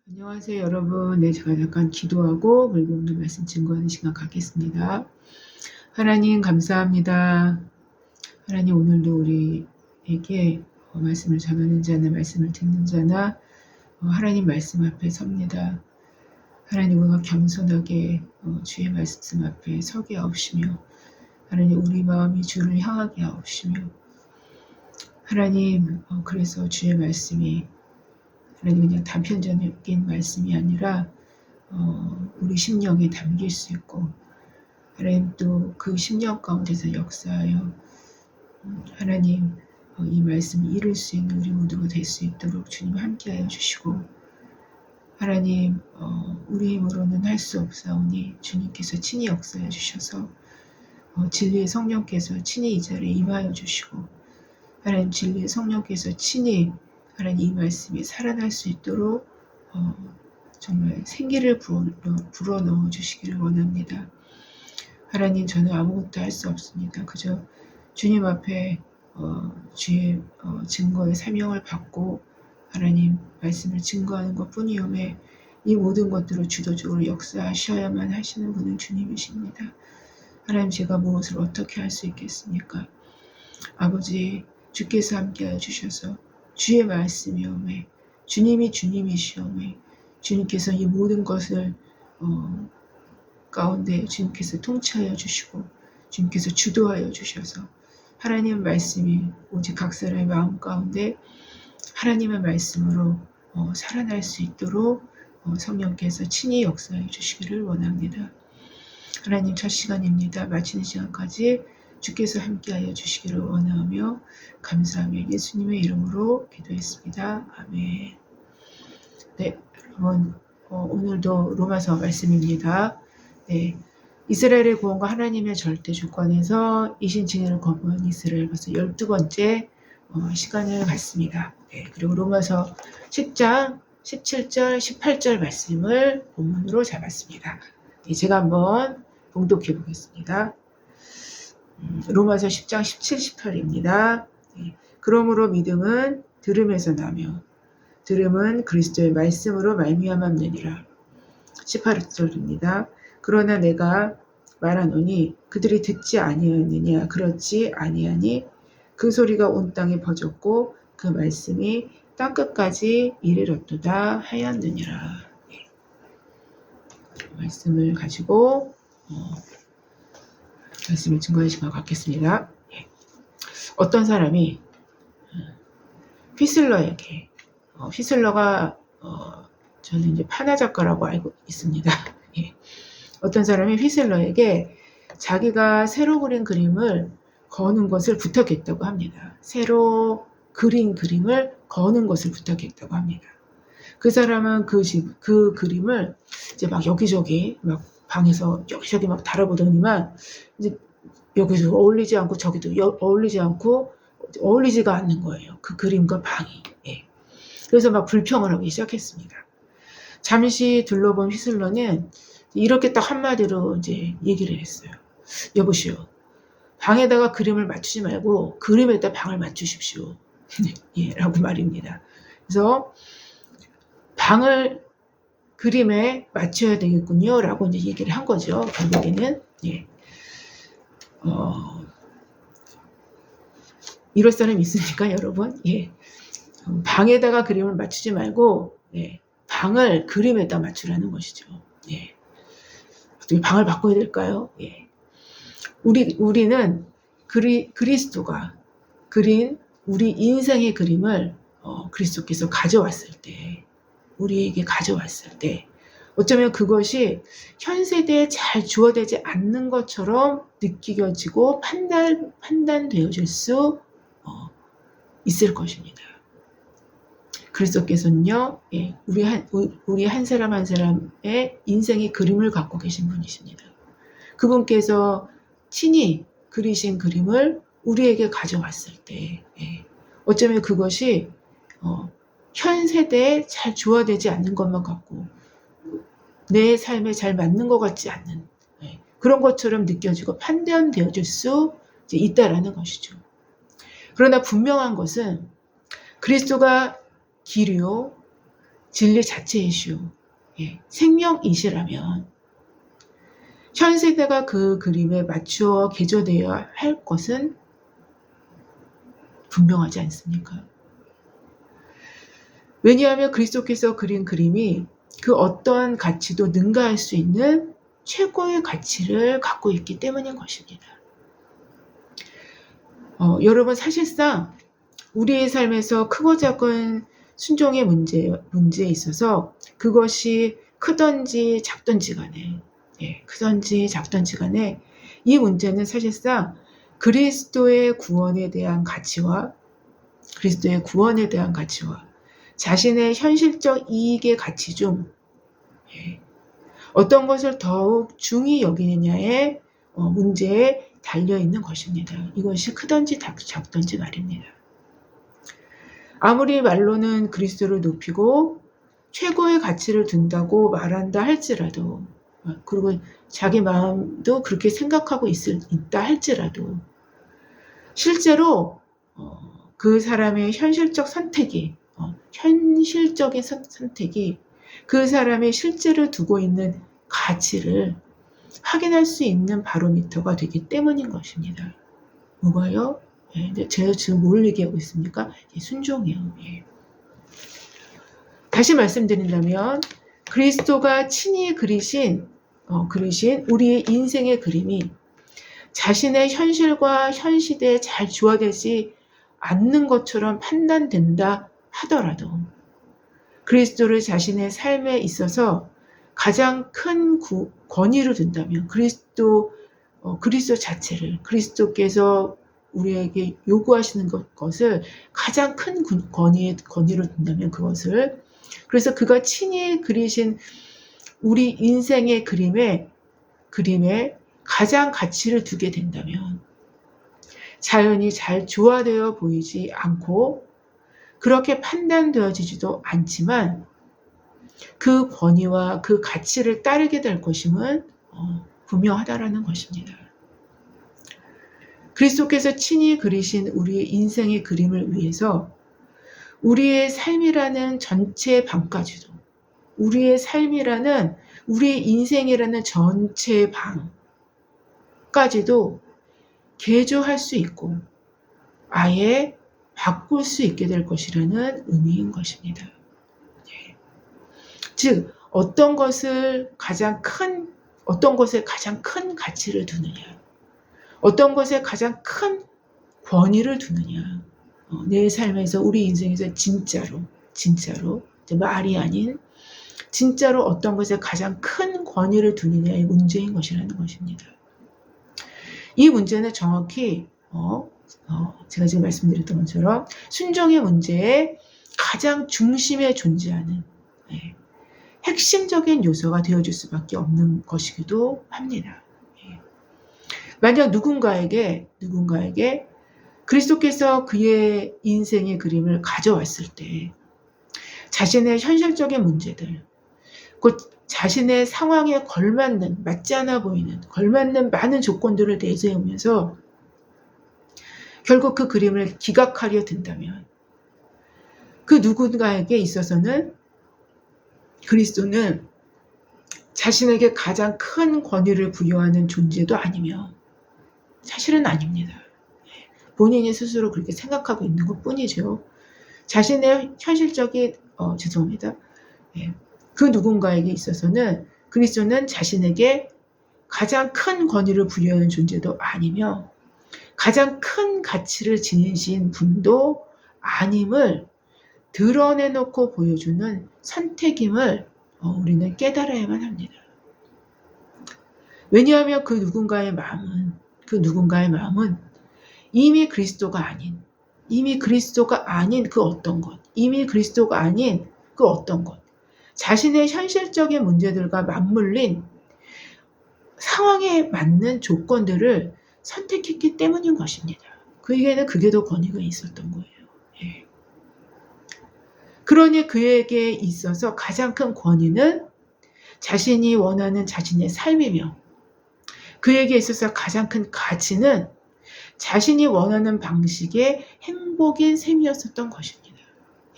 안녕하세요, 여러분. 네, 제가 잠깐 기도하고 그리고 오늘 말씀 증거하는 시간 갖겠습니다. 하나님 감사합니다. 하나님 오늘도 우리에게 말씀을 전하는 자나 말씀을 듣는 자나 하나님 말씀 앞에 섭니다. 하나님 우리가 겸손하게 주의 말씀 앞에 서게 하옵시며 하나님 우리 마음이 주를 향하게 하옵시며 하나님 그래서 주의 말씀이 하나님 그냥 단편적인 말씀이 아니라 우리 심령에 담길 수 있고 하나님 또 그 심령 가운데서 역사하여 하나님 이 말씀을 이룰 수 있는 우리 모두가 될 수 있도록 주님 함께하여 주시고 하나님 우리 힘으로는 할 수 없사오니 주님께서 친히 역사해 주셔서 진리의 성령께서 친히 이 자리에 임하여 주시고 하나님 진리의 성령께서 친히 하나님 이 말씀이 살아날 수 있도록 정말 생기를 불어넣어 주시기를 원합니다. 하나님 저는 아무것도 할 수 없습니다. 그저 주님 앞에 주의 증거의 사명을 받고 하나님 말씀을 증거하는 것뿐이오매 이 모든 것들을 주도적으로 역사하셔야만 하시는 분은 주님이십니다. 하나님 제가 무엇을 어떻게 할 수 있겠습니까? 아버지 주께서 함께하여 주셔서 주의 말씀이오매 주님이 주님이시오매 주님께서 이 모든 것을 가운데 주님께서 통치하여 주시고 주님께서 주도하여 주셔서 하나님의 말씀이 오직 각 사람의 마음 가운데 하나님의 말씀으로 살아날 수 있도록 성령께서 친히 역사해 주시기를 원합니다. 하나님 첫 시간입니다. 마치는 시간까지 주께서 함께하여 주시기를 원하며 감사하며 예수님의 이름으로 기도했습니다. 아멘. 네, 여러분 오늘도 로마서 말씀입니다. 네, 이스라엘의 구원과 하나님의 절대 주권에서 이신칭의를 거부한 이스라엘 벌써 12번째 시간을 갖습니다. 네, 그리고 로마서 10장 17절 18절 말씀을 본문으로 잡았습니다. 네, 제가 한번 봉독해 보겠습니다. 로마서 10장 17, 18입니다. 네, 그러므로 믿음은 들음에서 나며 들음은 그리스도의 말씀으로 말미암았느니라. 18절입니다. 그러나 내가 말하노니 그들이 듣지 아니하느냐 그렇지 아니하니 그 소리가 온 땅에 퍼졌고 그 말씀이 땅끝까지 이르렀도다 하였느니라. 네. 말씀을 가지고 말씀을 증거의 시간 갖겠습니다. 네. 어떤 사람이 휘슬러에게 휘슬러가 저는 이제 판화 작가라고 알고 있습니다. 예. 어떤 사람이 휘슬러에게 자기가 새로 그린 그림을 거는 것을 부탁했다고 합니다. 새로 그린 그림을 거는 것을 부탁했다고 합니다. 그 사람은 그 그림을 이제 막 여기저기 막 방에서 여기저기 막 달아보더니만 이제 여기서 어울리지 않고 저기도 어울리지 않고 어울리지가 않는 거예요. 그 그림과 방이. 예. 그래서 막 불평을 하기 시작했습니다. 잠시 둘러본 휘슬러는 이렇게 딱 한마디로 이제 얘기를 했어요. 여보시오, 방에다가 그림을 맞추지 말고 그림에다 방을 맞추십시오. 예, 라고 말입니다. 그래서 방을 그림에 맞춰야 되겠군요. 라고 이제 얘기를 한 거죠. 결국에는. 예. 이럴 사람 있습니까, 여러분? 예. 방에다가 그림을 맞추지 말고, 예. 방을 그림에다 맞추라는 것이죠. 예. 어떻게 방을 바꿔야 될까요? 예. 우리는 그리스도가 그린 우리 인생의 그림을 그리스도께서 가져왔을 때, 우리에게 가져왔을 때, 어쩌면 그것이 현 세대에 잘 주어되지 않는 것처럼 느껴지고 판단되어질 수 있을 것입니다. 그리스도께서는요, 예, 우리 한 사람 한 사람의 인생의 그림을 갖고 계신 분이십니다. 그분께서 친히 그리신 그림을 우리에게 가져왔을 때, 예, 어쩌면 그것이 현 세대에 잘 주어되지 않는 것만 같고 내 삶에 잘 맞는 것 같지 않는 그런 것처럼 느껴지고 판단되어질 수 있다라는 것이죠. 그러나 분명한 것은 그리스도가 길이요 진리 자체이시오. 생명이시라면 현 세대가 그 그림에 맞추어 개조되어야 할 것은 분명하지 않습니까? 왜냐하면 그리스도께서 그린 그림이 그 어떠한 가치도 능가할 수 있는 최고의 가치를 갖고 있기 때문인 것입니다. 여러분, 사실상 우리의 삶에서 크고 작은 순종의 문제에 있어서 그것이 크든지 작든지 간에 이 문제는 사실상 그리스도의 구원에 대한 가치와 자신의 현실적 이익의 가치 중 어떤 것을 더욱 중히 여기느냐의 문제에 달려있는 것입니다. 이것이 크든지 작든지 말입니다. 아무리 말로는 그리스도를 높이고 최고의 가치를 둔다고 말한다 할지라도, 그리고 자기 마음도 그렇게 생각하고 있다 할지라도 실제로 그 사람의 현실적인 선택이 그 사람의 실제로 두고 있는 가치를 확인할 수 있는 바로미터가 되기 때문인 것입니다. 뭐가요? 제가 지금 뭘 얘기하고 있습니까? 순종이요. 다시 말씀드린다면 그리스도가 친히 그리신 우리의 인생의 그림이 자신의 현실과 현 시대에 잘 조화되지 않는 것처럼 판단된다 하더라도 그리스도를 자신의 삶에 있어서 가장 큰 권위를 둔다면 그리스도 자체를 그리스도께서 우리에게 요구하시는 것을 가장 큰 권위로 둔다면 그래서 그가 친히 그리신 우리 인생의 그림에 가장 가치를 두게 된다면 자연이 잘 조화되어 보이지 않고 그렇게 판단되어지지도 않지만 그 권위와 그 가치를 따르게 될 것임은 분명하다라는 것입니다. 그리스도께서 친히 그리신 우리의 인생의 그림을 위해서 우리의 삶이라는 전체 방까지도 우리의 인생이라는 전체 방까지도 개조할 수 있고 아예 바꿀 수 있게 될 것이라는 의미인 것입니다. 즉 어떤 것에 가장 큰 가치를 두느냐, 어떤 것에 가장 큰 권위를 두느냐, 내 삶에서 우리 인생에서 진짜로 말이 아닌 진짜로 어떤 것에 가장 큰 권위를 두느냐의 문제인 것이라는 것입니다. 이 문제는 정확히 제가 지금 말씀드렸던 것처럼 순종의 문제의 가장 중심에 존재하는 핵심적인 요소가 되어줄 수밖에 없는 것이기도 합니다. 만약 누군가에게 그리스도께서 그의 인생의 그림을 가져왔을 때 자신의 현실적인 문제들, 곧 자신의 상황에 맞지 않아 보이는 걸맞는 많은 조건들을 내세우면서 결국 그 그림을 기각하려 든다면 그 누군가에게 있어서는 그리스도는 자신에게 가장 큰 권위를 부여하는 존재도 아니며 사실은 아닙니다. 본인이 스스로 그렇게 생각하고 있는 것 뿐이죠. 자신의 현실적인 그 누군가에게 있어서는 그리스도는 자신에게 가장 큰 권위를 부여하는 존재도 아니며 가장 큰 가치를 지니신 분도 아님을 드러내놓고 보여주는 선택임을 우리는 깨달아야만 합니다. 왜냐하면 그 누군가의 마음은 이미 그리스도가 아닌 그 어떤 것, 자신의 현실적인 문제들과 맞물린 상황에 맞는 조건들을 선택했기 때문인 것입니다. 그에게는 그게 더 권위가 있었던 거예요. 그러니 그에게 있어서 가장 큰 권위는 자신이 원하는 자신의 삶이며 그에게 있어서 가장 큰 가치는 자신이 원하는 방식의 행복인 셈이었었던 것입니다.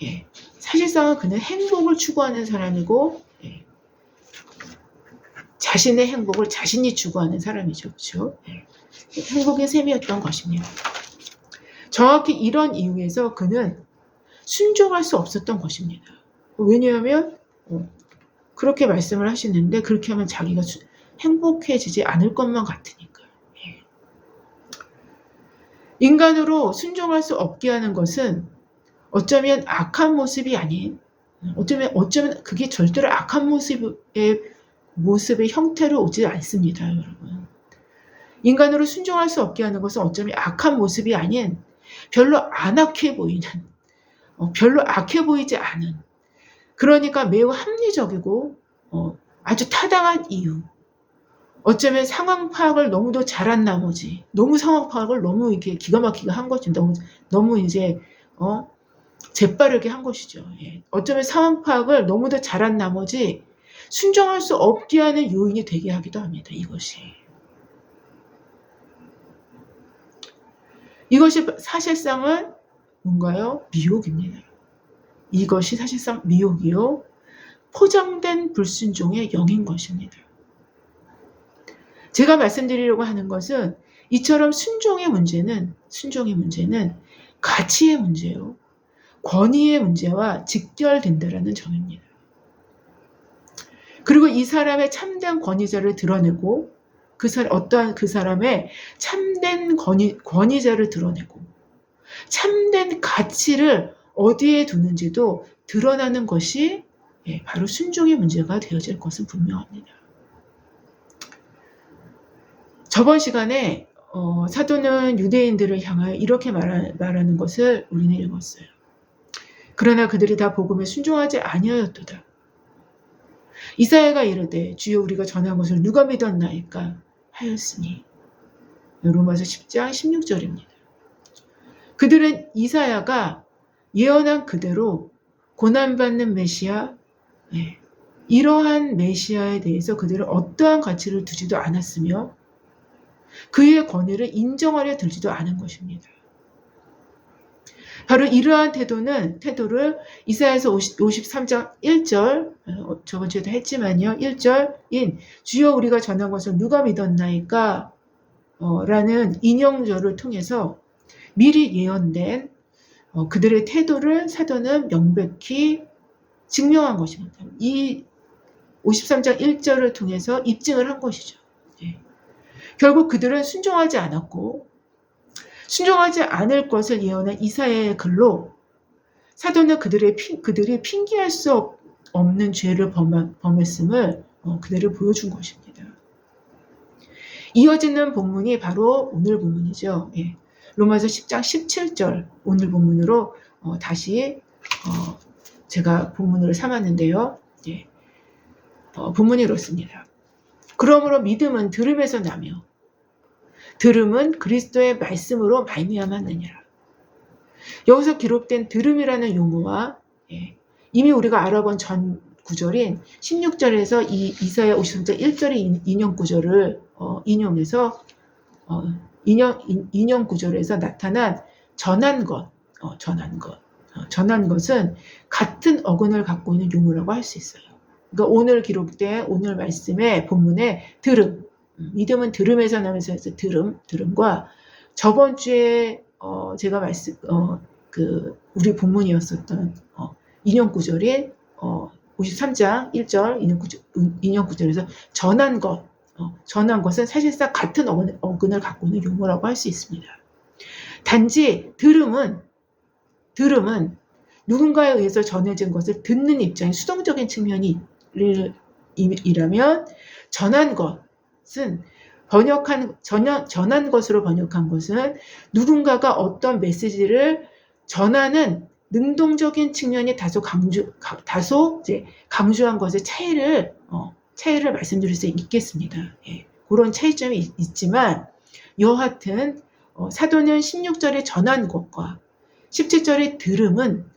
예. 사실상은 그는 행복을 추구하는 사람이고, 예. 자신의 행복을 자신이 추구하는 사람이죠. 그렇죠? 예. 행복의 셈이었던 것입니다. 정확히 이런 이유에서 그는 순종할 수 없었던 것입니다. 왜냐하면 그렇게 말씀을 하시는데 그렇게 하면 자기가 행복해지지 않을 것만 같으니까. 예. 인간으로 순종할 수 없게 하는 것은 어쩌면 악한 모습이 아닌, 어쩌면 그게 절대로 악한 모습의 형태로 오지 않습니다, 여러분. 인간으로 순종할 수 없게 하는 것은 어쩌면 악한 모습이 아닌 별로 안 악해 보이는, 별로 악해 보이지 않은, 그러니까 매우 합리적이고 아주 타당한 이유. 어쩌면 상황 파악을 너무도 잘한 나머지, 너무 상황 파악을 너무 이렇게 기가 막히게 한 거지. 너무 이제 재빠르게 한 것이죠. 예. 어쩌면 상황 파악을 너무도 잘한 나머지 순종할 수 없게 하는 요인이 되게 하기도 합니다. 이것이 사실상은 뭔가요? 미혹입니다. 이것이 사실상 미혹이요. 포장된 불순종의 영인 것입니다. 제가 말씀드리려고 하는 것은 이처럼 순종의 문제는 가치의 문제요. 권위의 문제와 직결된다라는 점입니다. 그리고 이 사람의 참된 권위자를 드러내고 어떠한 그 사람의 참된 권위자를 드러내고 참된 가치를 어디에 두는지도 드러나는 것이 바로 순종의 문제가 되어질 것은 분명합니다. 저번 시간에 사도는 유대인들을 향하여 이렇게 말하는 것을 우리는 읽었어요. 그러나 그들이 다 복음에 순종하지 아니하였도다. 이사야가 이르되 주여 우리가 전한 것을 누가 믿었나이까 하였으니. 로마서 10장 16절입니다. 그들은 이사야가 예언한 그대로 고난받는 메시아, 이러한 메시아에 대해서 그들은 어떠한 가치를 두지도 않았으며 그의 권위를 인정하려 들지도 않은 것입니다. 바로 이러한 태도를 이사야서 53장 1절, 저번 주에도 했지만요. 1절인 주여 우리가 전한 것을 누가 믿었나이까? 라는 인용절을 통해서 미리 예언된 그들의 태도를 사도는 명백히 증명한 것입니다. 이 53장 1절을 통해서 입증을 한 것이죠. 결국 그들은 순종하지 않았고 순종하지 않을 것을 예언한 이사야의 글로 사도는 그들이 핑계할 수 없는 죄를 범했음을 그대로 보여준 것입니다. 이어지는 본문이 바로 오늘 본문이죠. 로마서 10장 17절 오늘 본문으로 다시 제가 본문으로 삼았는데요. 본문이 이렇습니다. 그러므로 믿음은 들음에서 나며 들음은 그리스도의 말씀으로 말미암았느니라. 여기서 기록된 들음이라는 용어와 이미 우리가 알아본 전 구절인 16절에서 이 이사야 53장 1절의 인용 구절을 인용해서 인용 구절에서 나타난 전한 것은 같은 어근을 갖고 있는 용어라고 할 수 있어요. 그러니까 오늘 기록된 오늘 말씀의 본문의 들음, 믿음은 들음에서 나면서 들음과 저번 주에 제가 우리 본문이었었던 인용 구절인 53장 1절 인용 구절에서 전한 것은 사실상 같은 어근을 갖고 있는 용어라고 할 수 있습니다. 단지 들음은 누군가에 의해서 전해진 것을 듣는 입장이 수동적인 측면이라면 전한 것은 전한 것으로 번역한 것은 누군가가 어떤 메시지를 전하는 능동적인 측면이 다소 강조한 것의 차이를 말씀드릴 수 있겠습니다. 그런 차이점이 있지만 여하튼 사도는 16절에 전한 것과 17절의 들음은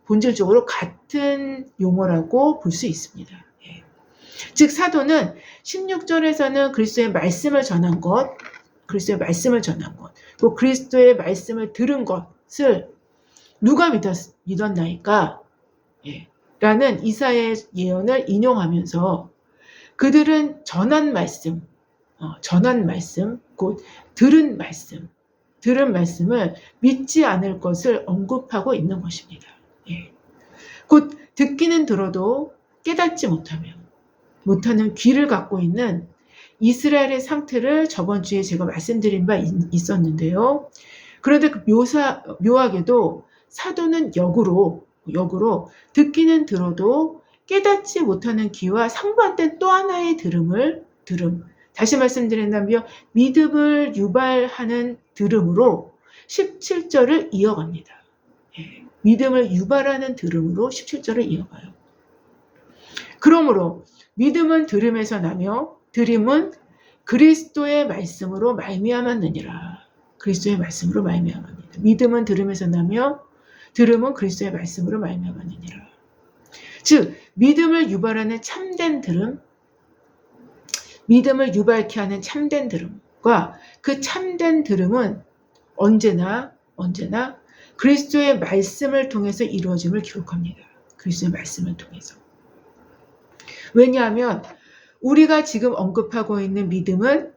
본질적으로 같은 용어라고 볼 수 있습니다. 즉 사도는 16절에서는 그리스도의 말씀을 전한 것, 또 그리스도의 말씀을 들은 것을 누가 믿었나이까? 라는 이사야의 예언을 인용하면서 그들은 전한 말씀, 곧 들은 말씀을 믿지 않을 것을 언급하고 있는 것입니다. 곧 듣기는 들어도 깨닫지 못하는 귀를 갖고 있는 이스라엘의 상태를 저번 주에 제가 말씀드린 바 있었는데요. 그런데 묘하게도 사도는 역으로 듣기는 들어도 깨닫지 못하는 귀와 상반된 또 하나의 들음, 다시 말씀드린다면 믿음을 유발하는 들음으로 17절을 이어갑니다. 믿음을 유발하는 들음으로 17절을 이어가요. 그러므로 믿음은 들음에서 나며 들음은 그리스도의 말씀으로 말미암았느니라. 그리스도의 말씀으로 말미암았느니라. 믿음은 들음에서 나며 들음은 그리스도의 말씀으로 말미암았느니라. 즉 믿음을 유발하는 참된 들음, 믿음을 유발케 하는 참된 들음과 그 참된 들음은 언제나 그리스도의 말씀을 통해서 이루어짐을 기록합니다. 그리스도의 말씀을 통해서. 왜냐하면 우리가 지금 언급하고 있는 믿음은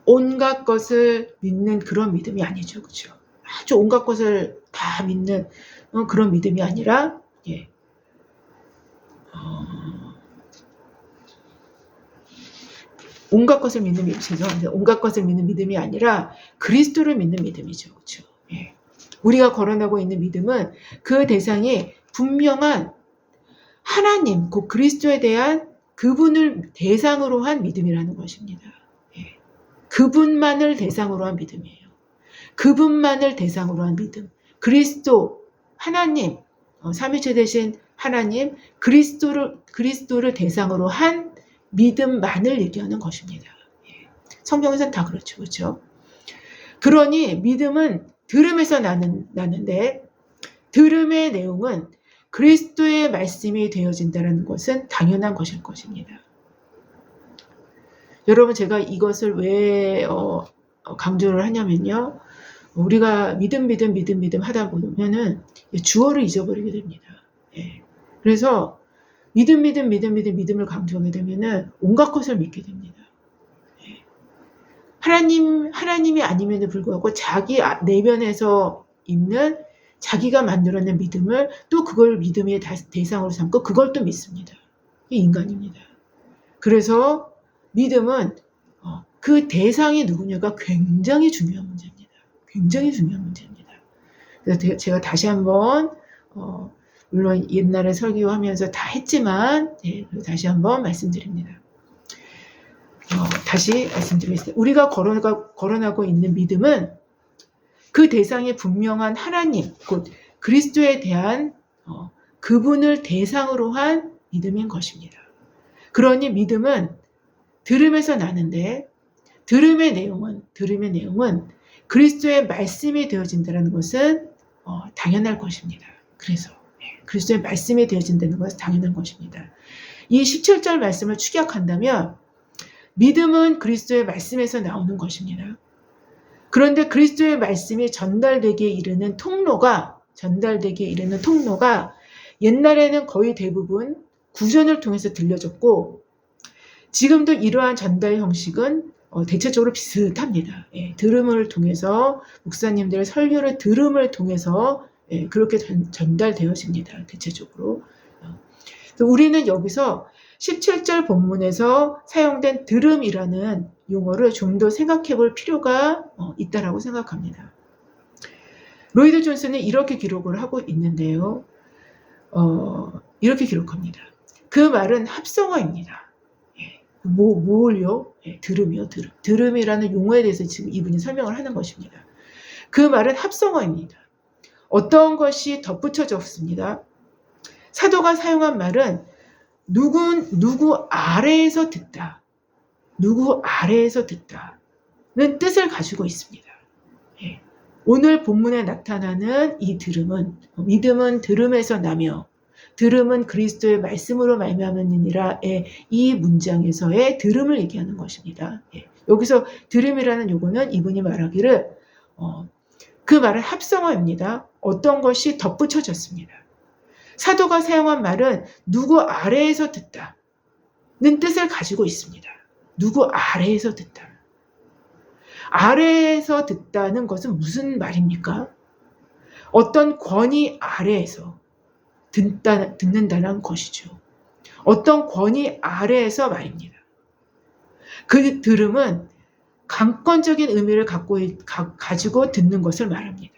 온갖 것을 믿는 그런 믿음이 아니죠. 그렇죠? 아주 온갖 것을 다 믿는 그런 믿음이 아니라 온갖 것을 믿는 믿음, 죄송합니다. 온갖 것을 믿는 믿음이 아니라 그리스도를 믿는 믿음이죠. 그렇죠? 우리가 거론하고 있는 믿음은 그 대상이 분명한 하나님, 곧 그리스도에 대한 그분을 대상으로 한 믿음이라는 것입니다. 그분만을 대상으로 한 믿음이에요. 그분만을 대상으로 한 믿음. 그리스도, 하나님, 삼위체 되신 하나님, 그리스도를 대상으로 한 믿음만을 얘기하는 것입니다. 성경에서는 다 그렇죠. 그렇죠? 그러니 믿음은 들음에서 나는데 들음의 내용은 그리스도의 말씀이 되어진다는 것은 당연한 것일 것입니다. 여러분, 제가 이것을 왜 강조를 하냐면요. 우리가 믿음 하다 보면은 주어를 잊어버리게 됩니다. 그래서 믿음을 강조하게 되면은 온갖 것을 믿게 됩니다. 하나님이 아님에도 불구하고 자기 내면에서 있는 자기가 만들어낸 믿음을 또 그걸 믿음의 대상으로 삼고 그걸 또 믿습니다. 이게 인간입니다. 그래서 믿음은 그 대상이 누구냐가 굉장히 중요한 문제입니다. 굉장히 중요한 문제입니다. 그래서 제가 다시 한번 물론 옛날에 설교하면서 다 했지만 다시 한번 말씀드립니다. 다시 말씀드리겠습니다. 우리가 거론하고 있는 믿음은 그 대상이 분명한 하나님, 곧 그리스도에 대한 그분을 대상으로 한 믿음인 것입니다. 그러니 믿음은 들음에서 나는데 들음의 내용은 그리스도의 말씀이 되어진다는 것은 당연할 것입니다. 그래서 그리스도의 말씀이 되어진다는 것은 당연한 것입니다. 이 17절 말씀을 축약한다면 믿음은 그리스도의 말씀에서 나오는 것입니다. 그런데 그리스도의 말씀이 전달되기에 이르는 통로가 옛날에는 거의 대부분 구전을 통해서 들려졌고 지금도 이러한 전달 형식은 대체적으로 비슷합니다. 들음을 통해서 목사님들의 설교를 들음을 통해서 그렇게 전달되어집니다. 대체적으로. 우리는 여기서 17절 본문에서 사용된 들음이라는 용어를 좀 더 생각해 볼 필요가 있다라고 생각합니다. 로이드 존슨은 이렇게 기록을 하고 있는데요. 이렇게 기록합니다. 그 말은 합성어입니다. 뭘요? 들음이요. 들음이라는 용어에 대해서 지금 이분이 설명을 하는 것입니다. 그 말은 합성어입니다. 어떤 것이 덧붙여져 없습니다. 사도가 사용한 말은 누구 아래에서 듣다. 누구 아래에서 듣다는 뜻을 가지고 있습니다. 오늘 본문에 나타나는 이 들음은 믿음은 들음에서 나며 들음은 그리스도의 말씀으로 말미암았느니라의 이 문장에서의 들음을 얘기하는 것입니다. 여기서 들음이라는 요거는 이분이 말하기를 그 말은 합성어입니다. 어떤 것이 덧붙여졌습니다. 사도가 사용한 말은 누구 아래에서 듣다는 뜻을 가지고 있습니다. 누구 아래에서 듣다. 아래에서 듣다는 것은 무슨 말입니까? 어떤 권위 아래에서 듣는다는 것이죠. 어떤 권위 아래에서 말입니다. 그 들음은 강권적인 의미를 가지고 듣는 것을 말합니다.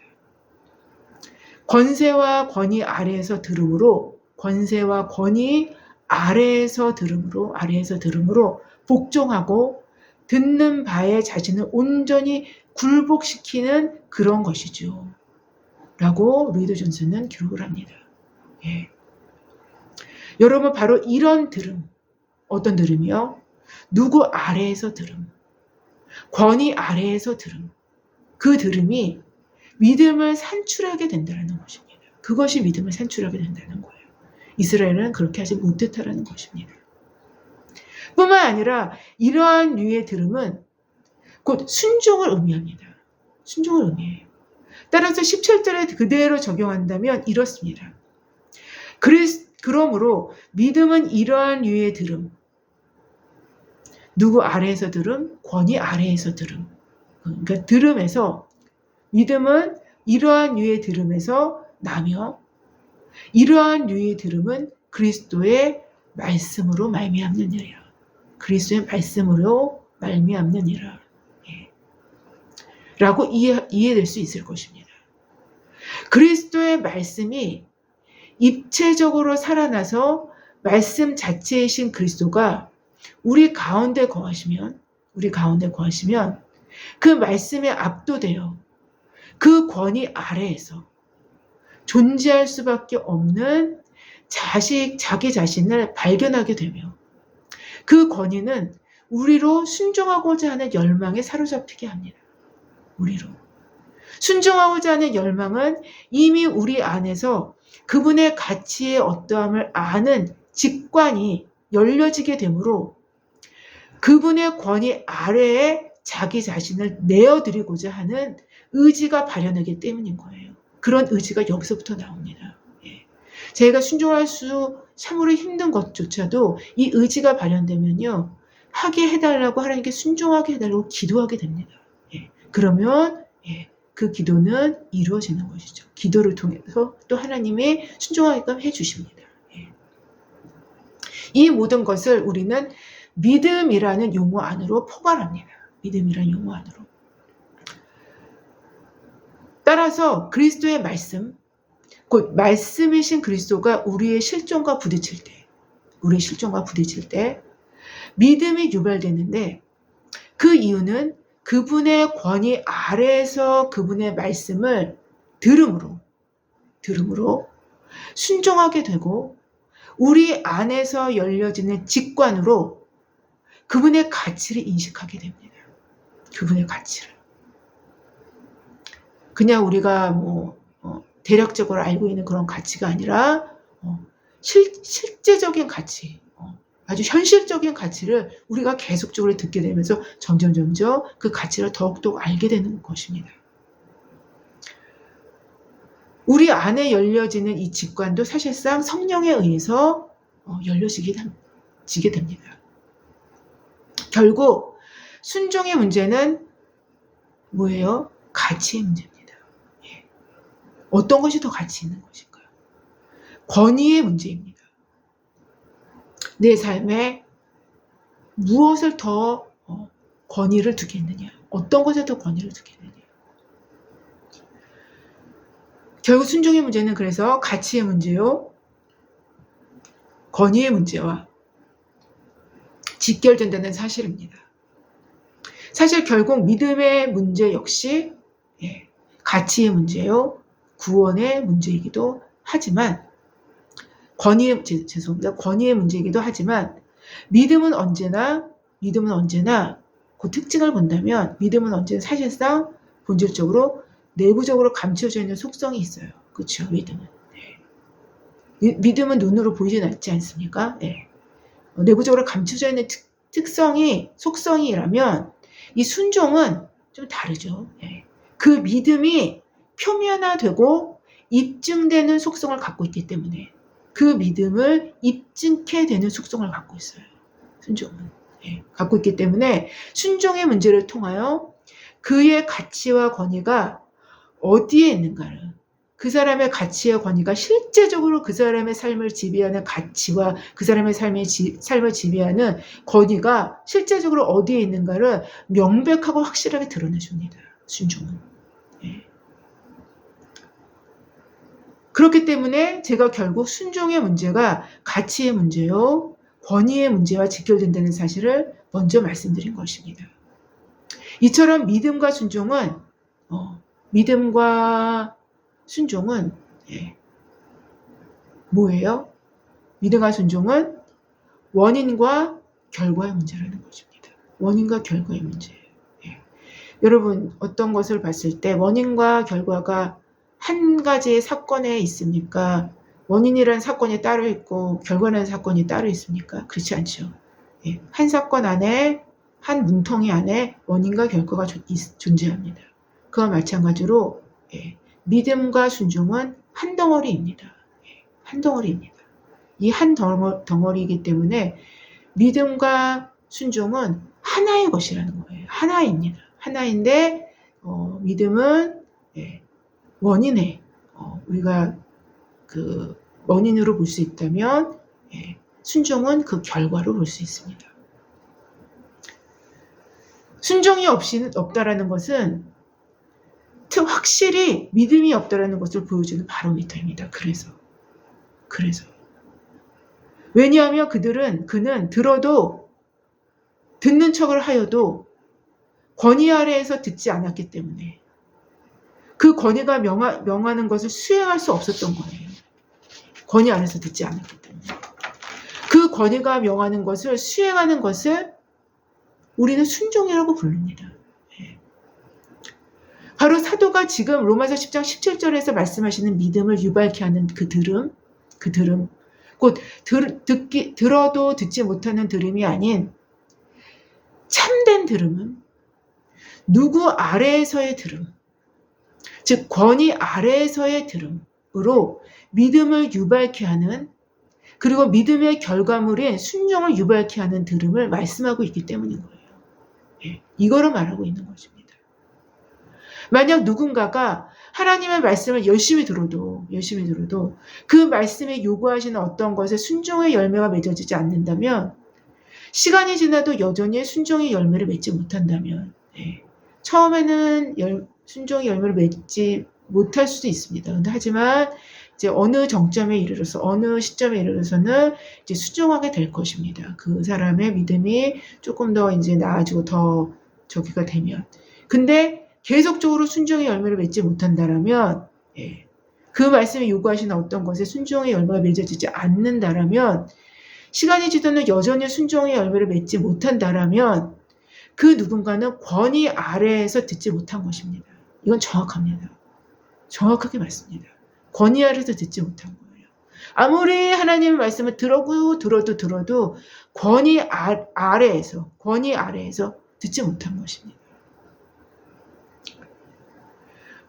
권세와 권위 아래에서 들음으로, 권세와 권위 아래에서 들음으로 복종하고 듣는 바에 자신을 온전히 굴복시키는 그런 것이죠. 라고 로이드 존슨은 기록을 합니다. 예. 여러분, 바로 이런 들음, 어떤 들음이요? 누구 아래에서 들음, 권위 아래에서 들음, 그 들음이 믿음을 산출하게 된다는 것입니다. 그것이 믿음을 산출하게 된다는 거예요. 이스라엘은 그렇게 하지 못했다라는 것입니다. 뿐만 아니라 이러한 류의 들음은 곧 순종을 의미합니다. 순종을 의미해요. 따라서 17절에 그대로 적용한다면 이렇습니다. 그러므로 믿음은 이러한 류의 들음, 누구 아래에서 들음, 권위 아래에서 들음. 그러니까 들음에서, 믿음은 이러한 류의 들음에서 나며 이러한 류의 들음은 그리스도의 말씀으로 말미암느니라. 그리스도의 말씀으로 말미암느니라. 예. 라고 이해될 수 있을 것입니다. 그리스도의 말씀이 입체적으로 살아나서 말씀 자체이신 그리스도가 우리 가운데 거하시면 그 말씀에 압도되어 그 권위 아래에서 존재할 수밖에 없는 자기 자신을 발견하게 되며 그 권위는 우리로 순종하고자 하는 열망에 사로잡히게 합니다. 우리로. 순종하고자 하는 열망은 이미 우리 안에서 그분의 가치의 어떠함을 아는 직관이 열려지게 되므로 그분의 권위 아래에 자기 자신을 내어드리고자 하는 의지가 발현하기 때문인 거예요. 그런 의지가 여기서부터 나옵니다. 예. 제가 순종할 수 참으로 힘든 것조차도 이 의지가 발현되면요, 하게 해달라고, 하나님께 순종하게 해달라고 기도하게 됩니다. 예. 그러면 그 기도는 이루어지는 것이죠. 기도를 통해서 또 하나님이 순종하게끔 해주십니다. 예. 이 모든 것을 우리는 믿음이라는 용어 안으로 포괄합니다. 믿음이라는 용어 안으로. 따라서 그리스도의 말씀, 곧 말씀이신 그리스도가 우리의 실존과 부딪힐 때 믿음이 유발되는데, 그 이유는 그분의 권위 아래에서 그분의 말씀을 들음으로 순종하게 되고 우리 안에서 열려지는 직관으로 그분의 가치를 인식하게 됩니다. 그분의 가치를. 그냥 우리가 대략적으로 알고 있는 그런 가치가 아니라 실제적인 가치, 아주 현실적인 가치를 우리가 계속적으로 듣게 되면서 점점 그 가치를 더욱더 알게 되는 것입니다. 우리 안에 열려지는 이 직관도 사실상 성령에 의해서 열려지게 됩니다. 결국 순종의 문제는 뭐예요? 가치의 문제입니다. 예. 어떤 것이 더 가치 있는 것인가요? 권위의 문제입니다. 내 삶에 무엇을 더 권위를 두겠느냐? 어떤 것에 더 권위를 두겠느냐? 결국 순종의 문제는 그래서 가치의 문제요, 권위의 문제와 직결된다는 사실입니다. 사실 결국 믿음의 문제 역시 가치의 문제요, 구원의 문제이기도 하지만, 권위의 문제이기도 하지만, 믿음은 언제나 그 특징을 본다면 믿음은 언제나 사실상 본질적으로 내부적으로 감춰져 있는 속성이 있어요. 그렇죠? 믿음은 눈으로 보이진 않지 않습니까? 내부적으로 감춰져 있는 속성이라면 이 순종은 좀 다르죠. 예. 그 믿음이 표면화되고 입증되는 속성을 갖고 있기 때문에 그 믿음을 입증케 되는 속성을 갖고 있어요. 순종은. 예. 갖고 있기 때문에 순종의 문제를 통하여 그의 가치와 권위가 어디에 있는가를, 그 사람의 가치와 권위가 실제적으로 그 사람의 삶을 지배하는 가치와 그 사람의 삶을 지배하는 권위가 실제적으로 어디에 있는가를 명백하고 확실하게 드러내줍니다. 순종은. 예. 그렇기 때문에 제가 결국 순종의 문제가 가치의 문제요, 권위의 문제와 직결된다는 사실을 먼저 말씀드린 것입니다. 이처럼 믿음과 순종은 예, 뭐예요? 믿음과 순종은 원인과 결과의 문제라는 것입니다. 원인과 결과의 문제예요. 예. 여러분 어떤 것을 봤을 때 원인과 결과가 한 가지의 사건에 있습니까? 원인이라는 사건이 따로 있고 결과라는 사건이 따로 있습니까? 그렇지 않죠. 예. 한 사건 안에, 한 문통이 안에 원인과 결과가 존재합니다. 그와 마찬가지로 예, 믿음과 순종은 한 덩어리입니다. 예, 한 덩어리입니다. 이 한 덩어리이기 때문에 믿음과 순종은 하나의 것이라는 거예요. 하나입니다. 하나인데 믿음은 예, 원인에 우리가 그 원인으로 볼 수 있다면 예, 순종은 그 결과로 볼 수 있습니다. 순종이 없다라는 것은 확실히 믿음이 없다라는 것을 보여주는 바로미터입니다. 그래서 왜냐하면 그는 들어도 듣는 척을 하여도 권위 아래에서 듣지 않았기 때문에 그 권위가 명하는 것을 수행할 수 없었던 거예요. 권위 아래에서 듣지 않았기 때문에 그 권위가 명하는 것을 수행하는 것을 우리는 순종이라고 부릅니다. 바로 사도가 지금 로마서 10장 17절에서 말씀하시는 믿음을 유발케 하는 그 들음, 곧 들어도 듣지 못하는 들음이 아닌 참된 들음은 누구 아래에서의 들음, 즉 권위 아래에서의 들음으로 믿음을 유발케 하는, 그리고 믿음의 결과물인 순종을 유발케 하는 들음을 말씀하고 있기 때문인 거예요. 예, 이거를 말하고 있는 것입니다. 만약 누군가가 하나님의 말씀을 열심히 들어도 그 말씀에 요구하시는 어떤 것에 순종의 열매가 맺어지지 않는다면, 시간이 지나도 여전히 순종의 열매를 맺지 못한다면 처음에는 순종의 열매를 맺지 못할 수도 있습니다. 근데 하지만 이제 어느 시점에 이르러서는 이제 순종하게 될 것입니다. 그 사람의 믿음이 조금 더 이제 나아지고 더 저기가 되면. 근데 계속적으로 순종의 열매를 맺지 못한다라면, 그 말씀에 요구하시는 어떤 것에 순종의 열매가 맺어지지 않는다라면, 시간이 지나도 여전히 순종의 열매를 맺지 못한다라면 그 누군가는 권위 아래에서 듣지 못한 것입니다. 이건 정확합니다. 정확하게 맞습니다. 권위 아래에서 듣지 못한 거예요. 아무리 하나님의 말씀을 들어도 권위 아래에서 듣지 못한 것입니다.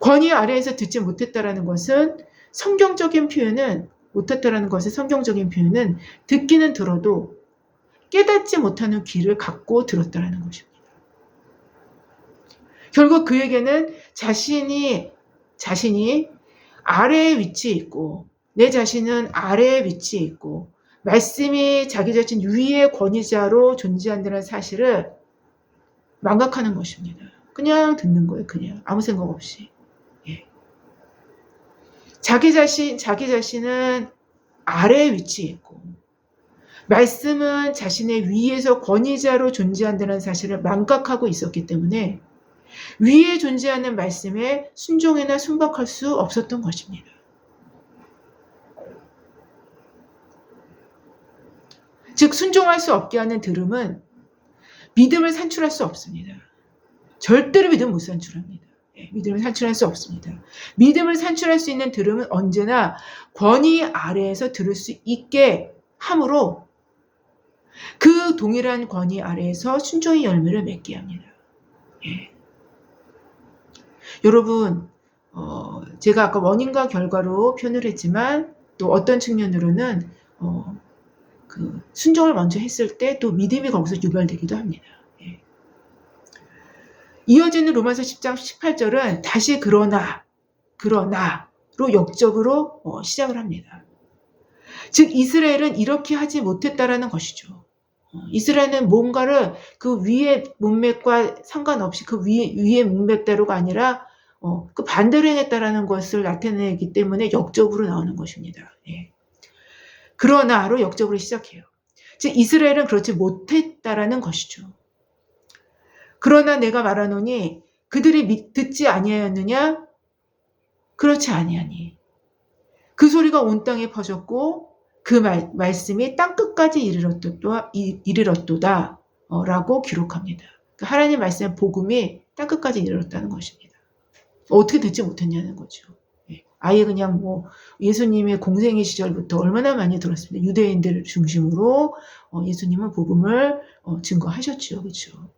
권위 아래에서 듣지 못했다라는 것은 성경적인 표현은 듣기는 들어도 깨닫지 못하는 귀를 갖고 들었다라는 것입니다. 결국 그에게는 자신이 아래에 위치해 있고 내 자신은 아래에 위치해 있고 말씀이 자기 자신 위의 권위자로 존재한다는 사실을 망각하는 것입니다. 그냥 듣는 거예요. 그냥 아무 생각 없이. 자기 자신은 아래에 위치해 있고 말씀은 자신의 위에서 권위자로 존재한다는 사실을 망각하고 있었기 때문에 위에 존재하는 말씀에 순종이나 순박할 수 없었던 것입니다. 즉 순종할 수 없게 하는 들음은 믿음을 산출할 수 없습니다. 절대로 믿음을 못 산출합니다. 믿음을 산출할 수 없습니다. 믿음을 산출할 수 있는 들음은 언제나 권위 아래에서 들을 수 있게 함으로 그 동일한 권위 아래에서 순종의 열매를 맺게 합니다. 예. 여러분, 제가 아까 원인과 결과로 표현을 했지만 또 어떤 측면으로는 그 순종을 먼저 했을 때 또 믿음이 거기서 유발되기도 합니다. 예. 이어지는 로마서 10장 18절은 다시 그러나로 역적으로 시작을 합니다. 즉 이스라엘은 이렇게 하지 못했다라는 것이죠. 이스라엘은 뭔가를 그 위의 문맥과 상관없이 그 위의 문맥대로가 아니라 그 반대로 행했다라는 것을 나타내기 때문에 역적으로 나오는 것입니다. 예. 그러나로 역적으로 시작해요. 즉 이스라엘은 그렇지 못했다라는 것이죠. 그러나 내가 말하노니 그들이 듣지 아니하였느냐? 그렇지 아니하니. 그 소리가 온 땅에 퍼졌고 그 말씀이 땅끝까지 이르렀도다 라고 기록합니다. 그러니까 하나님 말씀의 복음이 땅끝까지 이르렀다는 것입니다. 어떻게 듣지 못했냐는 거죠. 아예 그냥 뭐 예수님의 공생의 시절부터 얼마나 많이 들었습니다. 유대인들을 중심으로 예수님은 복음을 증거하셨죠. 그렇죠?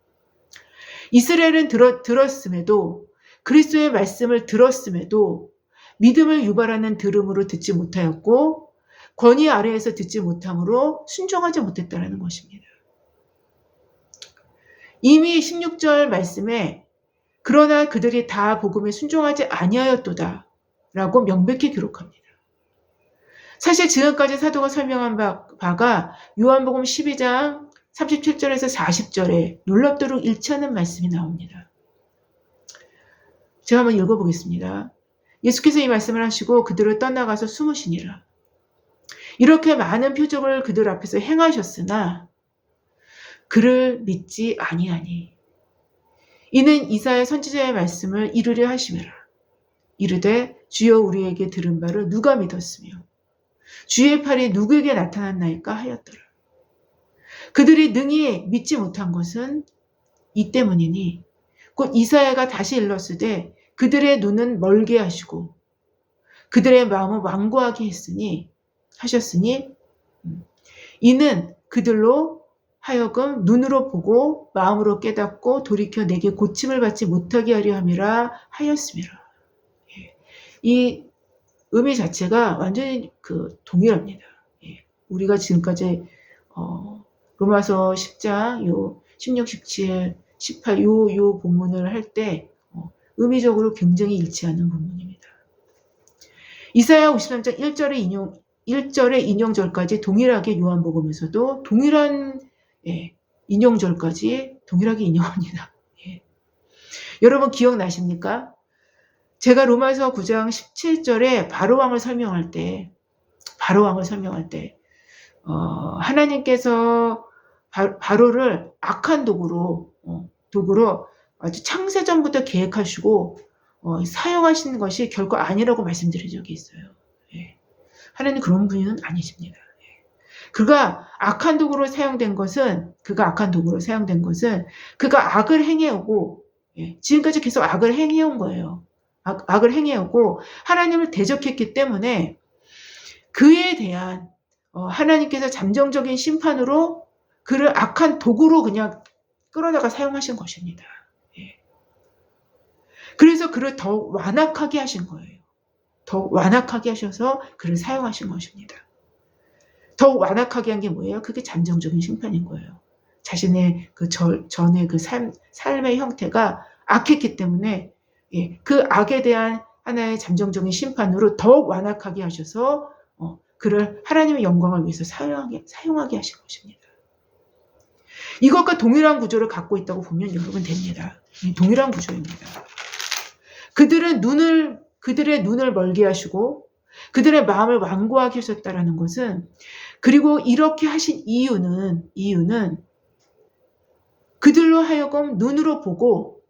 이스라엘은 들었음에도 그리스도의 말씀을 들었음에도 믿음을 유발하는 들음으로 듣지 못하였고 권위 아래에서 듣지 못함으로 순종하지 못했다는 것입니다. 이미 16절 말씀에 그러나 그들이 다 복음에 순종하지 아니하였도다 라고 명백히 기록합니다. 사실 지금까지 사도가 설명한 바가 요한복음 12장 37절에서 40절에 놀랍도록 일치 않는 말씀이 나옵니다. 제가 한번 읽어보겠습니다. 예수께서 이 말씀을 하시고 그들을 떠나가서 숨으시니라. 이렇게 많은 표적을 그들 앞에서 행하셨으나 그를 믿지 아니하니 이는 이사야 선지자의 말씀을 이루려 하심이라. 이르되 주여 우리에게 들은 바를 누가 믿었으며 주의 팔이 누구에게 나타났나이까 하였더라. 그들이 능히 믿지 못한 것은 이 때문이니 곧 이사야가 다시 일렀으되 그들의 눈은 멀게 하시고 그들의 마음을 완고하게 하셨으니 이는 그들로 하여금 눈으로 보고 마음으로 깨닫고 돌이켜 내게 고침을 받지 못하게 하려 함이라 하였음이라. 이 의미 자체가 완전히 동일합니다. 우리가 지금까지 로마서 10장 요 16, 17, 18 요 본문을 할 때 의미적으로 굉장히 일치하는 본문입니다. 이사야 53장 1절의 인용절까지 동일하게 요한복음에서도 동일한 인용절까지 동일하게 인용합니다. 여러분 기억나십니까? 제가 로마서 9장 17절에 바로왕을 설명할 때 하나님께서 바로를 악한 도구로 아주 창세전부터 계획하시고 사용하시는 것이 결코 아니라고 말씀드린 적이 있어요. 하나님 그런 분은 아니십니다. 그가 악한 도구로 사용된 것은 그가 악을 행해오고 지금까지 계속 악을 행해온 거예요. 악을 행해오고 하나님을 대적했기 때문에 그에 대한 하나님께서 잠정적인 심판으로 그를 악한 도구로 그냥 끌어다가 사용하신 것입니다. 그래서 그를 더욱 완악하게 하신 거예요. 더욱 완악하게 하셔서 그를 사용하신 것입니다. 더욱 완악하게 한 게 뭐예요? 그게 잠정적인 심판인 거예요. 자신의 전의 삶의 형태가 악했기 때문에 그 악에 대한 하나의 잠정적인 심판으로 더욱 완악하게 하셔서 그를 하나님의 영광을 위해서 사용하게 하신 것입니다. 이것과 동일한 구조를 갖고 있다고 보면 여러분 됩니다. 동일한 구조입니다. 그들의 눈을 멀게 하시고 그들의 마음을 완고하게 하셨다라는 것은 그리고 이렇게 하신 이유는 그들로 하여금 눈으로 보고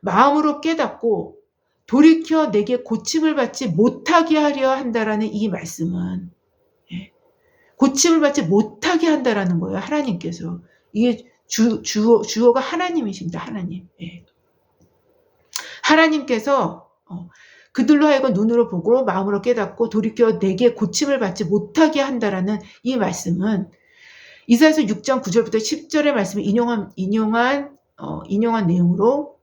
마음으로 깨닫고 돌이켜 내게 고침을 받지 못하게 하려 한다라는 이 말씀은 고침을 받지 못하게 한다라는 거예요. 하나님께서. 이게 주어가 하나님이십니다. 하나님. 하나님께서 그들로 하여금 눈으로 보고 마음으로 깨닫고 돌이켜 내게 고침을 받지 못하게 한다라는 이 말씀은 이사야서 6장 9절부터 10절의 말씀을 인용한 내용으로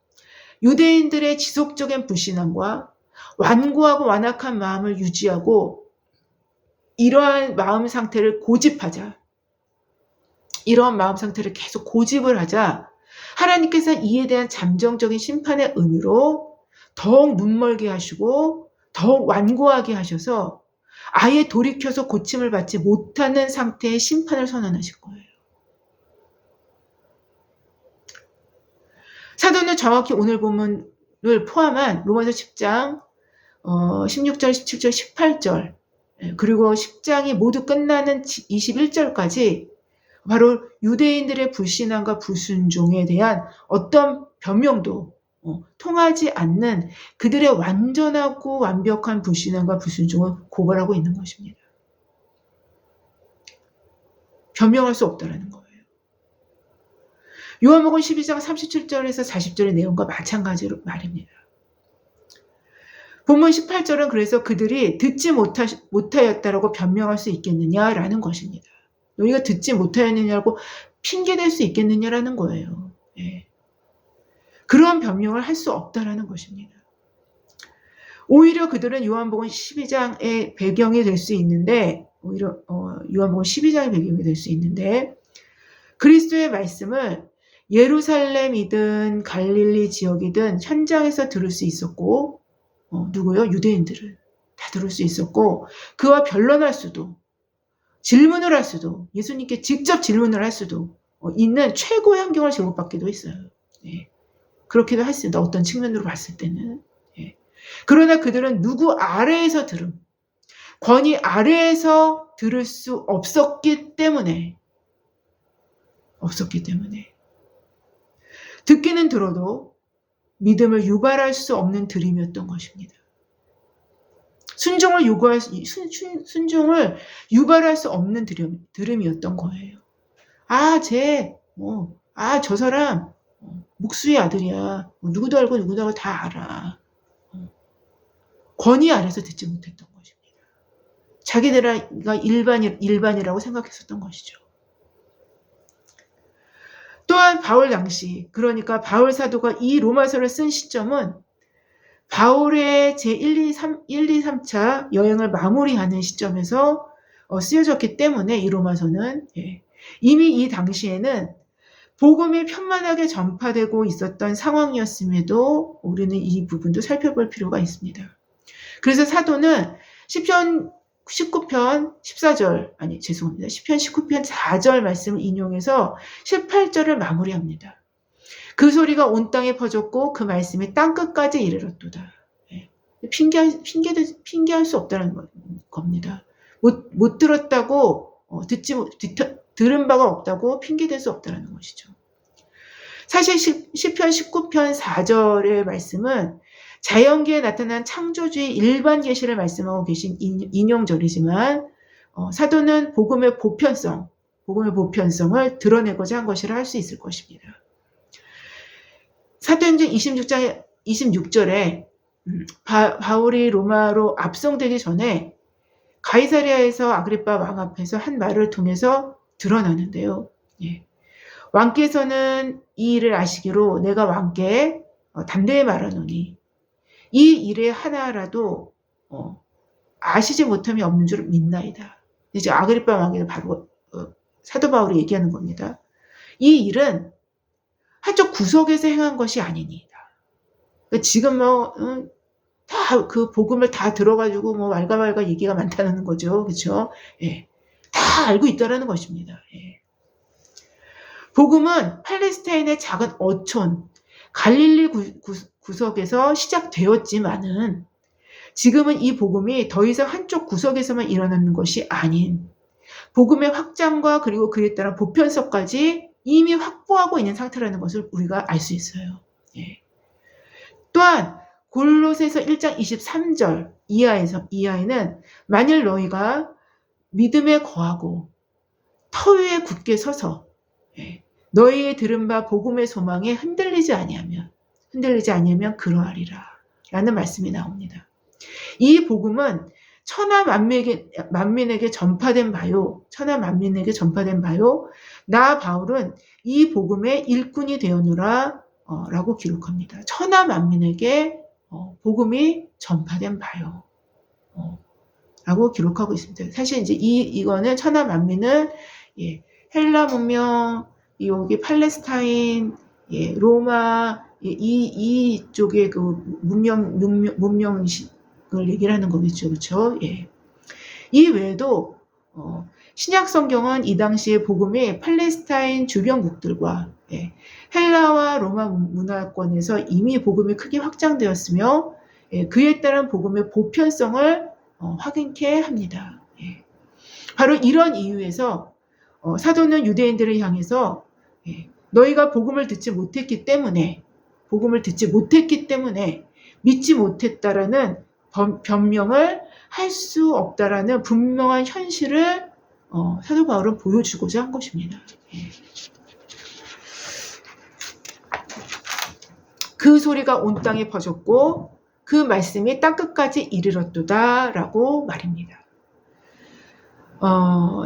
유대인들의 지속적인 불신앙과 완고하고 완악한 마음을 유지하고 이러한 마음 상태를 고집하자. 이러한 마음 상태를 계속 고집을 하자. 하나님께서 이에 대한 잠정적인 심판의 의미로 더욱 눈멀게 하시고 더욱 완고하게 하셔서 아예 돌이켜서 고침을 받지 못하는 상태의 심판을 선언하실 거예요. 사도는 정확히 오늘 본문을 포함한 로마서 10장 16절, 17절, 18절 그리고 10장이 모두 끝나는 21절까지 바로 유대인들의 불신앙과 불순종에 대한 어떤 변명도 통하지 않는 그들의 완전하고 완벽한 불신앙과 불순종을 고발하고 있는 것입니다. 변명할 수 없다라는 거예요. 요한복음 12장 37절에서 40절의 내용과 마찬가지로 말입니다. 본문 18절은 그래서 그들이 듣지 못하였다라고 변명할 수 있겠느냐라는 것입니다. 너희가 듣지 못하였느냐고 핑계댈 수 있겠느냐라는 거예요. 예. 그러한 변명을 할 수 없다라는 것입니다. 오히려 그들은 요한복음 12장의 배경이 될 수 있는데 오히려 요한복음 12장의 배경이 될 수 있는데 그리스도의 말씀을 예루살렘이든 갈릴리 지역이든 현장에서 들을 수 있었고 누구요? 유대인들은 다 들을 수 있었고 그와 변론할 수도 질문을 할 수도 예수님께 직접 질문을 할 수도 있는 최고의 환경을 제공받기도 했어요. 예. 그렇게도 했습니다. 어떤 측면으로 봤을 때는. 예. 그러나 그들은 누구 아래에서 권위 아래에서 들을 수 없었기 때문에 듣기는 들어도 믿음을 유발할 수 없는 들음이었던 것입니다. 순종을 유발할 수 없는 들음이었던 거예요. 저 사람 목수의 아들이야. 누구도 알고 다 알아. 권위 아래서 듣지 못했던 것입니다. 자기네가 일반이라고 생각했었던 것이죠. 또한 바울 당시, 그러니까 바울 사도가 이 로마서를 쓴 시점은 바울의 제1, 2, 3차 여행을 마무리하는 시점에서 쓰여졌기 때문에 이 로마서는 이미 이 당시에는 복음이 편만하게 전파되고 있었던 상황이었음에도 우리는 이 부분도 살펴볼 필요가 있습니다. 그래서 사도는 시편 19편 4절 말씀을 인용해서 18절을 마무리합니다. 그 소리가 온 땅에 퍼졌고 그 말씀이 땅끝까지 이르렀도다. 핑계할 수 없다는 겁니다. 못 들었다고 들은 바가 없다고 핑계댈 수 없다는 것이죠. 사실 시편 19편 4절의 말씀은 자연계에 나타난 창조주의 일반 계시를 말씀하고 계신 인용절이지만 사도는 복음의 보편성을 드러내고자 한 것이라 할 수 있을 것입니다. 사도행전 26절에 바울이 로마로 압송되기 전에 가이사랴에서 아그리빠 왕 앞에서 한 말을 통해서 드러나는데요. 왕께서는 이 일을 아시기로 내가 왕께 담대히 말하노니 이 일에 하나라도 아시지 못함이 없는 줄 믿나이다. 이제 아그리빠 왕에게 바로 사도 바울이 얘기하는 겁니다. 이 일은 한쪽 구석에서 행한 것이 아니니이다. 지금 다 그 복음을 다 들어가지고 왈가왈가 얘기가 많다는 거죠. 그렇죠? 다 알고 있다라는 것입니다. 복음은 팔레스타인의 작은 어촌 갈릴리 구석에서 시작되었지만은 지금은 이 복음이 더 이상 한쪽 구석에서만 일어나는 것이 아닌 복음의 확장과 그리고 그에 따른 보편성까지 이미 확보하고 있는 상태라는 것을 우리가 알 수 있어요. 또한 골로새서 1장 23절 이하에는 만일 너희가 믿음에 거하고 터 위에 굳게 서서 너희의 들은 바 복음의 소망에 흔들리지 아니하면 그러하리라 라는 말씀이 나옵니다. 이 복음은 천하 만민에게 전파된 바요. 나 바울은 이 복음의 일꾼이 되었노라 라고 기록합니다. 천하 만민에게 복음이 전파된 바요. 라고 기록하고 있습니다. 사실 이제 이거는 천하 만민은 헬라 문명, 여기 팔레스타인, 로마, 이쪽의 그 문명을 얘기를 하는 거겠죠. 그렇죠? 이 외에도 신약 성경은 이 당시의 복음이 팔레스타인 주변국들과 헬라와 로마 문화권에서 이미 복음이 크게 확장되었으며 그에 따른 복음의 보편성을 확인케 합니다. 바로 이런 이유에서 사도는 유대인들을 향해서 너희가 복음을 듣지 못했기 때문에 믿지 못했다라는 변명을 할 수 없다라는 분명한 현실을 사도 바울은 보여주고자 한 것입니다. 그 소리가 온 땅에 퍼졌고 그 말씀이 땅끝까지 이르렀도다 라고 말입니다.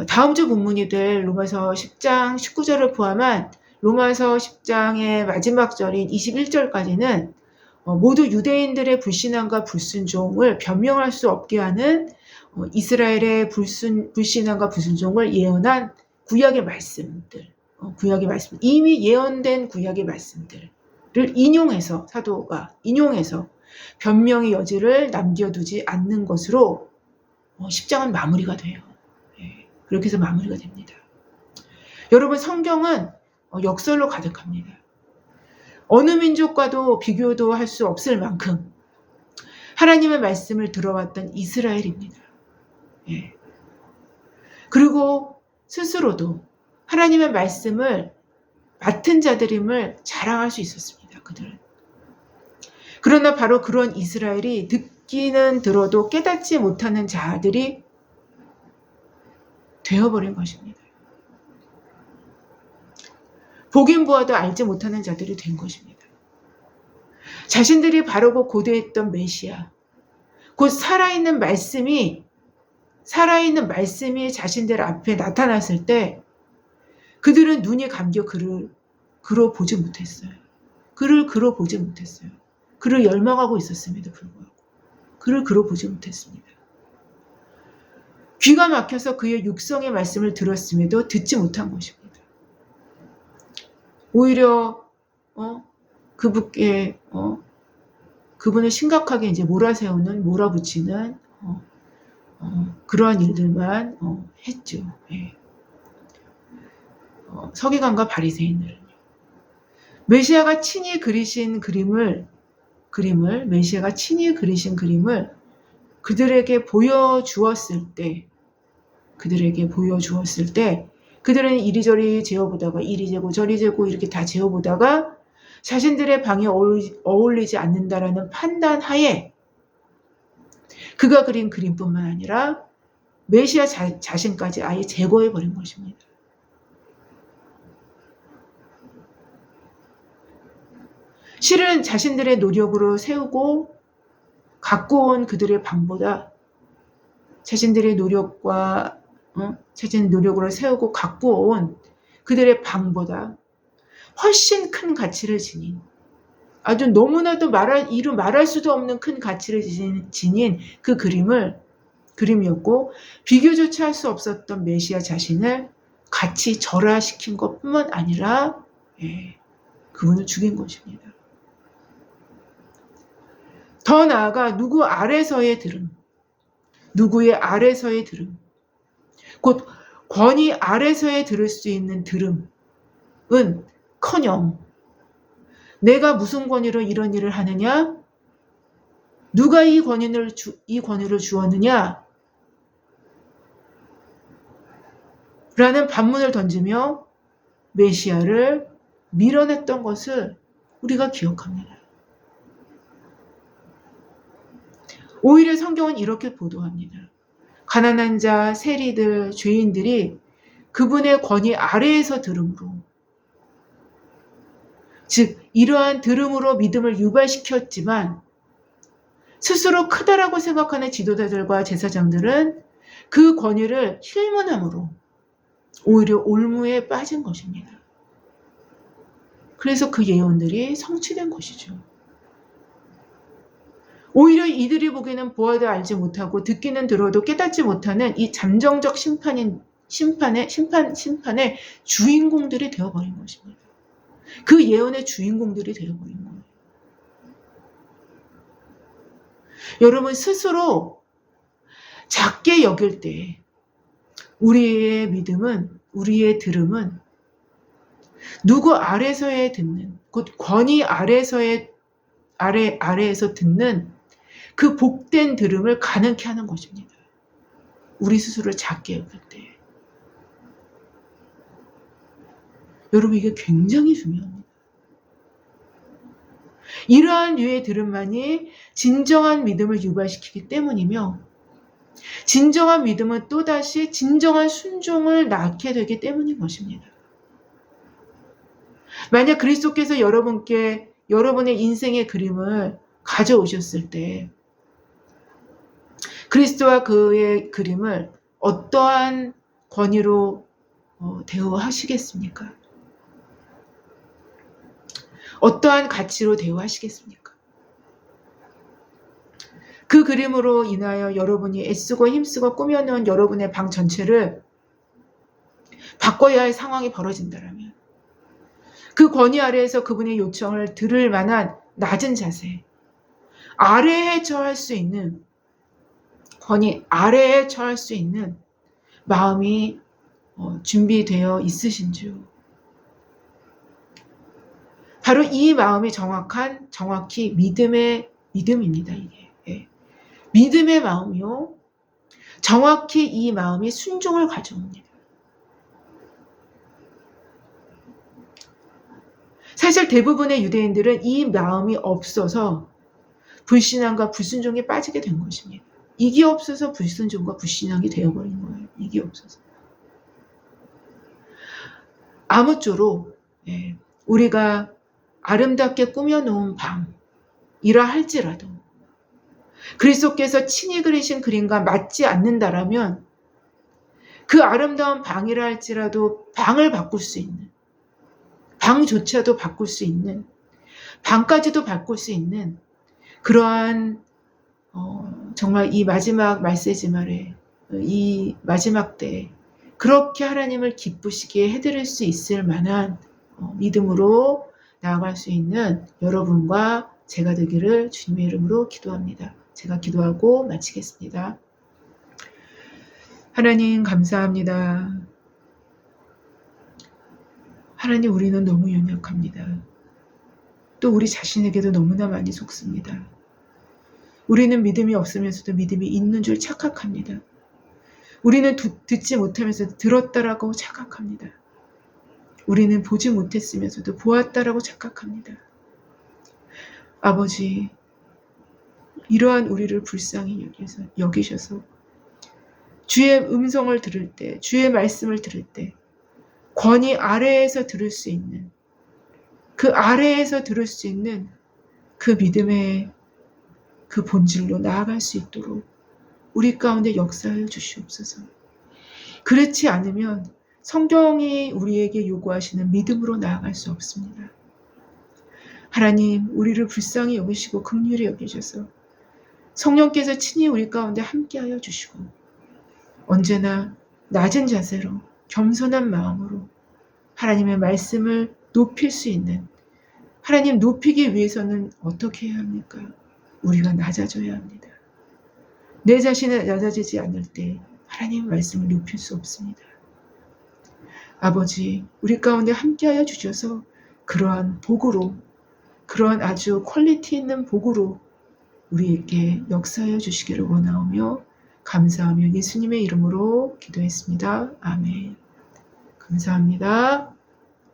다음 주 본문이 될 로마서 10장 19절을 포함한 로마서 10장의 마지막 절인 21절까지는 모두 유대인들의 불신앙과 불순종을 변명할 수 없게 하는 이스라엘의 불신앙과 불순종을 예언한 구약의 말씀들, 이미 예언된 구약의 말씀들을 인용해서 사도가 인용해서 변명의 여지를 남겨두지 않는 것으로 10장은 마무리가 돼요. 그렇게 해서 마무리가 됩니다. 여러분, 성경은 역설로 가득합니다. 어느 민족과도 비교도 할 수 없을 만큼 하나님의 말씀을 들어왔던 이스라엘입니다. 그리고 스스로도 하나님의 말씀을 맡은 자들임을 자랑할 수 있었습니다. 그들은. 그러나 바로 그런 이스라엘이 듣기는 들어도 깨닫지 못하는 자들이 되어버린 것입니다. 보긴 보아도 알지 못하는 자들이 된 것입니다. 자신들이 바르고 고대했던 메시아, 곧 살아있는 말씀이 자신들 앞에 나타났을 때 그들은 눈이 감겨 그를 보지 못했어요. 그를 열망하고 있었음에도 불구하고 그를 보지 못했습니다. 귀가 막혀서 그의 육성의 말씀을 들었음에도 듣지 못한 것입니다. 오히려 그분을 심각하게 이제 몰아붙이는 그러한 일들만 했죠. 서기관과 바리새인들은요. 메시아가 친히 그리신 그림을 그들에게 보여주었을 때 그들은 이리저리 재어보다가 이리 재고 저리 재고 이렇게 다 재어보다가 자신들의 방에 어울리지 않는다라는 판단 하에 그가 그린 그림뿐만 아니라 메시아 자신까지 아예 제거해버린 것입니다. 실은 자신들의 노력으로 세우고 갖고 온 그들의 방보다 자신들의 노력으로 세우고 갖고 온 그들의 방보다 훨씬 큰 가치를 지닌 아주 너무나도 말할 수도 없는 큰 가치를 지닌 그 그림이었고 비교조차 할 수 없었던 메시아 자신을 같이 절하시킨 것뿐만 아니라 그분을 죽인 것입니다. 더 나아가 누구의 아래서의 들음, 곧 권위 아래서에 들을 수 있는 들음은커녕 내가 무슨 권위로 이런 일을 하느냐? 누가 이 권위를 주었느냐? 라는 반문을 던지며 메시아를 밀어냈던 것을 우리가 기억합니다. 오히려 성경은 이렇게 보도합니다. 가난한 자, 세리들, 죄인들이 그분의 권위 아래에서 들음으로, 즉 이러한 들음으로 믿음을 유발시켰지만 스스로 크다라고 생각하는 지도자들과 제사장들은 그 권위를 힐문함으로 오히려 올무에 빠진 것입니다. 그래서 그 예언들이 성취된 것이죠. 오히려 이들이 보기에는 보아도 알지 못하고 듣기는 들어도 깨닫지 못하는 이 잠정적 심판의 주인공들이 되어버린 것입니다. 그 예언의 주인공들이 되어버린 거예요. 여러분 스스로 작게 여길 때 우리의 믿음은, 우리의 들음은 누구 아래서에 듣는, 곧 권위 아래에서 듣는 그 복된 들음을 가능케 하는 것입니다. 우리 스스로를 작게 여길 때. 여러분 이게 굉장히 중요합니다. 이러한 류의 들음만이 진정한 믿음을 유발시키기 때문이며 진정한 믿음은 또다시 진정한 순종을 낳게 되기 때문인 것입니다. 만약 그리스도께서 여러분께 여러분의 인생의 그림을 가져오셨을 때 그리스도와 그의 그림을 어떠한 권위로 대우하시겠습니까? 어떠한 가치로 대우하시겠습니까? 그 그림으로 인하여 여러분이 애쓰고 힘쓰고 꾸며놓은 여러분의 방 전체를 바꿔야 할 상황이 벌어진다면 그 권위 아래에서 그분의 요청을 들을 만한 낮은 자세, 아래에 처할 수 있는 권위 아래에 처할 수 있는 마음이 준비되어 있으신지요. 바로 이 마음이 정확히 믿음입니다. 이게. 예. 믿음의 마음이요. 정확히 이 마음이 순종을 가져옵니다. 사실 대부분의 유대인들은 이 마음이 없어서 불신앙과 불순종에 빠지게 된 것입니다. 이게 없어서 불순종과 불신앙이 되어버린 거예요. 이게 없어서. 아무쪼록 우리가 아름답게 꾸며놓은 방이라 할지라도 그리스도께서 친히 그리신 그림과 맞지 않는다라면 그 아름다운 방이라 할지라도 방을 바꿀 수 있는, 방조차도 바꿀 수 있는, 방까지도 바꿀 수 있는 그러한 정말 이 마지막 말세지 말에 이 마지막 때에 그렇게 하나님을 기쁘시게 해드릴 수 있을 만한 믿음으로 나아갈 수 있는 여러분과 제가 되기를 주님의 이름으로 기도합니다. 제가 기도하고 마치겠습니다. 하나님 감사합니다. 하나님 우리는 너무 연약합니다. 또 우리 자신에게도 너무나 많이 속습니다. 우리는 믿음이 없으면서도 믿음이 있는 줄 착각합니다. 우리는 듣지 못하면서도 들었다라고 착각합니다. 우리는 보지 못했으면서도 보았다라고 착각합니다. 아버지, 이러한 우리를 불쌍히 여기셔서 주의 음성을 들을 때, 주의 말씀을 들을 때 권위 아래에서 들을 수 있는 그 아래에서 들을 수 있는 그 믿음의 그 본질로 나아갈 수 있도록 우리 가운데 역사하여 주시옵소서. 그렇지 않으면 성경이 우리에게 요구하시는 믿음으로 나아갈 수 없습니다. 하나님, 우리를 불쌍히 여기시고 긍휼히 여기셔서 성령께서 친히 우리 가운데 함께하여 주시고 언제나 낮은 자세로 겸손한 마음으로 하나님의 말씀을 높일 수 있는, 하나님 높이기 위해서는 어떻게 해야 합니까? 우리가 낮아져야 합니다. 내 자신이 낮아지지 않을 때 하나님 말씀을 높일 수 없습니다. 아버지, 우리 가운데 함께하여 주셔서 그러한 복으로, 그러한 아주 퀄리티 있는 복으로 우리에게 역사하여 주시기를 원하오며 감사하며 예수님의 이름으로 기도했습니다. 아멘. 감사합니다.